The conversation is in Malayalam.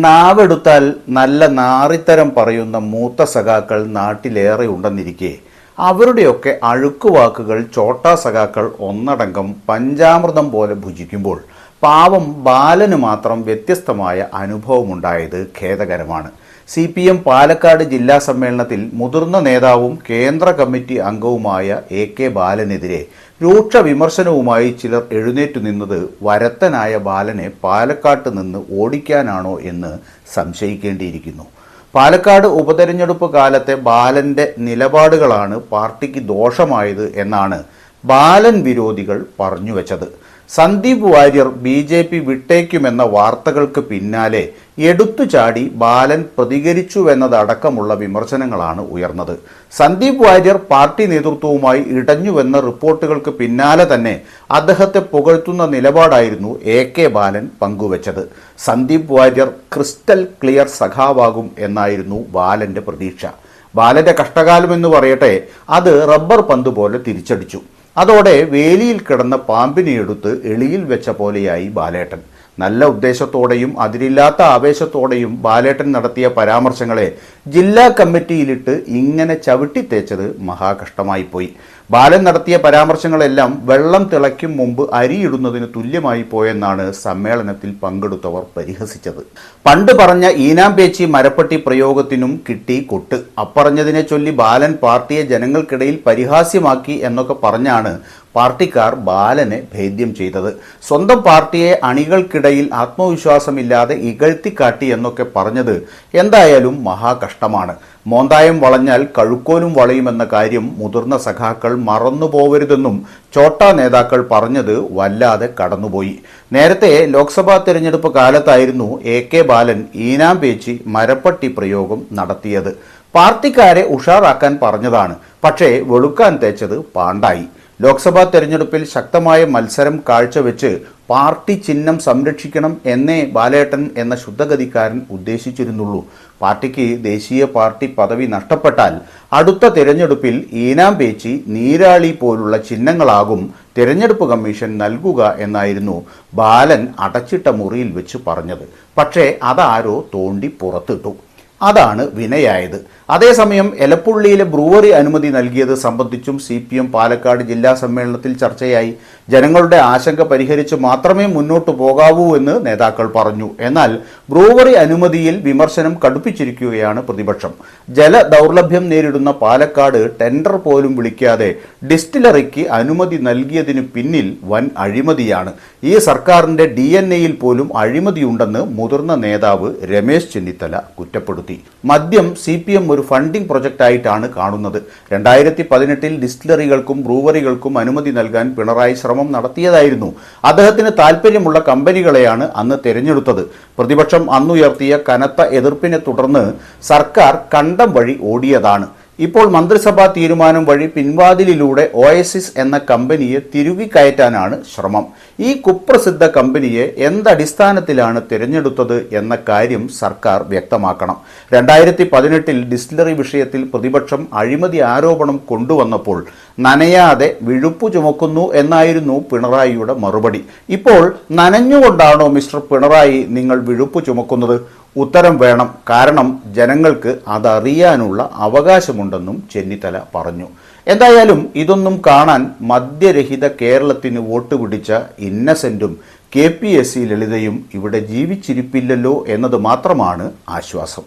നാവെടുത്താൽ നല്ല നാറിത്തരം പറയുന്ന മൂത്ത സഖാക്കൾ നാട്ടിലേറെ ഉണ്ടെന്നിരിക്കെ അവരുടെയൊക്കെ അഴുക്കുവാക്കുകൾ ചോട്ടാ സഖാക്കൾ ഒന്നടങ്കം പഞ്ചാമൃതം പോലെ ഭുജിക്കുമ്പോൾ പാവം ബാലന് മാത്രം വ്യത്യസ്തമായ അനുഭവമുണ്ടായത് ഖേദകരമാണ്. CPM പാലക്കാട് ജില്ലാ സമ്മേളനത്തിൽ മുതിർന്ന നേതാവും കേന്ദ്ര കമ്മിറ്റി അംഗവുമായ AK ബാലനെതിരെ രൂക്ഷ വിമർശനവുമായി ചിലർ എഴുന്നേറ്റു നിന്നത് വരത്തനായ ബാലനെ പാലക്കാട്ട് നിന്ന് ഓടിക്കാനാണോ എന്ന് സംശയിക്കേണ്ടിയിരിക്കുന്നു. പാലക്കാട് ഉപതെരഞ്ഞെടുപ്പ് കാലത്തെ ബാലന്റെ നിലപാടുകളാണ് പാർട്ടിക്ക് ദോഷമായത് എന്നാണ് ബാലൻ വിരോധികൾ പറഞ്ഞുവെച്ചത്. സന്ദീപ് വാര്യർ BJP വിട്ടേക്കുമെന്ന വാർത്തകൾക്ക് പിന്നാലെ എടുത്തുചാടി ബാലൻ പ്രതികരിച്ചുവെന്നതടക്കമുള്ള വിമർശനങ്ങളാണ് ഉയർന്നത്. സന്ദീപ് വാര്യർ പാർട്ടി നേതൃത്വവുമായി ഇടഞ്ഞുവെന്ന റിപ്പോർട്ടുകൾക്ക് പിന്നാലെ തന്നെ അദ്ദേഹത്തെ പുകഴ്ത്തുന്ന നിലപാടായിരുന്നു AK ബാലൻ പങ്കുവച്ചത്. സന്ദീപ് വാര്യർ ക്രിസ്റ്റൽ ക്ലിയർ സഖാവാകും എന്നായിരുന്നു ബാലന്റെ പ്രതീക്ഷ. ബാലന്റെ കഷ്ടകാലമെന്ന് പറയട്ടെ, അത് റബ്ബർ പന്ത് പോലെ തിരിച്ചടിച്ചു. അതോടെ വേലിയിൽ കിടന്ന പാമ്പിനെ എടുത്ത് എളിയിൽ വെച്ച പോലെയായി ബാലേട്ടൻ. നല്ല ഉദ്ദേശത്തോടെയും അതിരില്ലാത്ത ആവേശത്തോടെയും ബാലേട്ടൻ നടത്തിയ പരാമർശങ്ങളെ ജില്ലാ കമ്മിറ്റിയിലിട്ട് ഇങ്ങനെ ചവിട്ടിത്തേച്ചത് മഹാകഷ്ടമായിപ്പോയി. ബാലൻ നടത്തിയ പരാമർശങ്ങളെല്ലാം വെള്ളം തിളയ്ക്കും മുമ്പ് അരിയിടുന്നതിന് തുല്യമായി പോയെന്നാണ് സമ്മേളനത്തിൽ പങ്കെടുത്തവർ പരിഹസിച്ചത്. പണ്ട് പറഞ്ഞ ഈനാമ്പേച്ചി മരപ്പട്ടി പ്രയോഗത്തിനും കിട്ടി കൊട്ട്. അപ്പറഞ്ഞതിനെ ചൊല്ലി ബാലൻ പാർട്ടിയെ ജനങ്ങൾക്കിടയിൽ പരിഹാസ്യമാക്കി എന്നൊക്കെ പറഞ്ഞാണ് പാർട്ടിക്കാർ ബാലനെ ഭേദ്യം ചെയ്തത്. സ്വന്തം പാർട്ടിയെ അണികൾക്കിടയിൽ ആത്മവിശ്വാസമില്ലാതെ ഇകഴ്ത്തിക്കാട്ടി എന്നൊക്കെ പറഞ്ഞത് എന്തായാലും മഹാകഷ്ടമാണ്. മോന്തായം വളഞ്ഞാൽ കഴുക്കോലും വളയുമെന്ന കാര്യം മുതിർന്ന സഖാക്കൾ മറന്നുപോവരുതെന്നും ചോട്ടാ നേതാക്കൾ പറഞ്ഞത് വല്ലാതെ കടന്നുപോയി. നേരത്തെ ലോക്സഭാ തെരഞ്ഞെടുപ്പ് കാലത്തായിരുന്നു AK ബാലൻ ഈനാമ്പേച്ചി മരപ്പട്ടി പ്രയോഗം നടത്തിയത്. പാർട്ടിക്കാരെ ഉഷാറാക്കാൻ പറഞ്ഞതാണ്, പക്ഷേ വെളുക്കാൻ തേച്ചത് പാണ്ടായി. ലോക്സഭാ തെരഞ്ഞെടുപ്പിൽ ശക്തമായ മത്സരം കാഴ്ചവെച്ച് പാർട്ടി ചിഹ്നം സംരക്ഷിക്കണം എന്നേ ബാലേട്ടൻ എന്ന ശുദ്ധഗതിക്കാരൻ ഉദ്ദേശിച്ചിരുന്നുള്ളൂ. പാർട്ടിക്ക് ദേശീയ പാർട്ടി പദവി നഷ്ടപ്പെട്ടാൽ അടുത്ത തിരഞ്ഞെടുപ്പിൽ ഈനാമ്പേച്ചി, നീരാളി പോലുള്ള ചിഹ്നങ്ങളാകും തിരഞ്ഞെടുപ്പ് കമ്മീഷൻ നൽകുക എന്നായിരുന്നു ബാലൻ അടച്ചിട്ട മുറിയിൽ വെച്ച് പറഞ്ഞത്. പക്ഷേ അതാരോ തോണ്ടി പുറത്തിട്ടു. അതാണ് വിനയായത്. അതേസമയം എലപ്പുള്ളിയിലെ ബ്രൂവറി അനുമതി നൽകിയത് സംബന്ധിച്ചും CPM പാലക്കാട് ജില്ലാ സമ്മേളനത്തിൽ ചർച്ചയായി. ജനങ്ങളുടെ ആശങ്ക പരിഹരിച്ച് മാത്രമേ മുന്നോട്ടു പോകാവൂ എന്ന് നേതാക്കൾ പറഞ്ഞു. എന്നാൽ ബ്രൂവറി അനുമതിയിൽ വിമർശനം കടുപ്പിച്ചിരിക്കുകയാണ് പ്രതിപക്ഷം. ജല ദൗർലഭ്യം നേരിടുന്ന പാലക്കാട് ടെൻഡർ പോലും വിളിക്കാതെ ഡിസ്റ്റിലറിക്ക് അനുമതി നൽകിയതിനു പിന്നിൽ വൻ അഴിമതിയാണ്. ഈ സർക്കാരിന്റെ DNA-യിൽ പോലും അഴിമതിയുണ്ടെന്ന് മുതിർന്ന നേതാവ് രമേശ് ചെന്നിത്തല കുറ്റപ്പെടുത്തി. മദ്യം CPM ഒരു ഫണ്ടിംഗ് പ്രൊജക്റ്റായിട്ടാണ് കാണുന്നത്. 2018 ഡിസ്റ്റിലറികൾക്കും ബ്രൂവറികൾക്കും അനുമതി നൽകാൻ പിണറായി ശ്രമം നടത്തിയതായിരുന്നു. അദ്ദേഹത്തിന് താൽപ്പര്യമുള്ള കമ്പനികളെയാണ് അന്ന് തിരഞ്ഞെടുത്തത്. പ്രതിപക്ഷം അന്നുയർത്തിയ കനത്ത എതിർപ്പിനെ തുടർന്ന് സർക്കാർ കണ്ടം വഴി ഓടിയതാണ്. ഇപ്പോൾ മന്ത്രിസഭാ തീരുമാനം വഴി പിൻവാതിലിലൂടെ OSIS എന്ന കമ്പനിയെ തിരുകി കയറ്റാനാണ് ശ്രമം. ഈ കുപ്രസിദ്ധ കമ്പനിയെ എന്തടിസ്ഥാനത്തിലാണ് തിരഞ്ഞെടുത്തത് എന്ന കാര്യം സർക്കാർ വ്യക്തമാക്കണം. 2018 ഡിസ്റ്റിലറി വിഷയത്തിൽ പ്രതിപക്ഷം അഴിമതി ആരോപണം കൊണ്ടുവന്നപ്പോൾ നനയാതെ വിഴുപ്പു ചുമക്കുന്നു എന്നായിരുന്നു പിണറായിയുടെ മറുപടി. ഇപ്പോൾ നനഞ്ഞുകൊണ്ടാണോ മിസ്റ്റർ പിണറായി നിങ്ങൾ വിഴുപ്പു ചുമക്കുന്നത്? ഉത്തരം വേണം. കാരണം ജനങ്ങൾക്ക് അതറിയാനുള്ള അവകാശമുണ്ടെന്നും ചെന്നിത്തല പറഞ്ഞു. എന്തായാലും ഇതൊന്നും കാണാൻ മദ്യരഹിത കേരളത്തിന് വോട്ട് പിടിച്ച ഇന്നസെന്റും KPSC ലളിതയും ഇവിടെ ജീവിച്ചിരിപ്പില്ലല്ലോ എന്നത് മാത്രമാണ് ആശ്വാസം.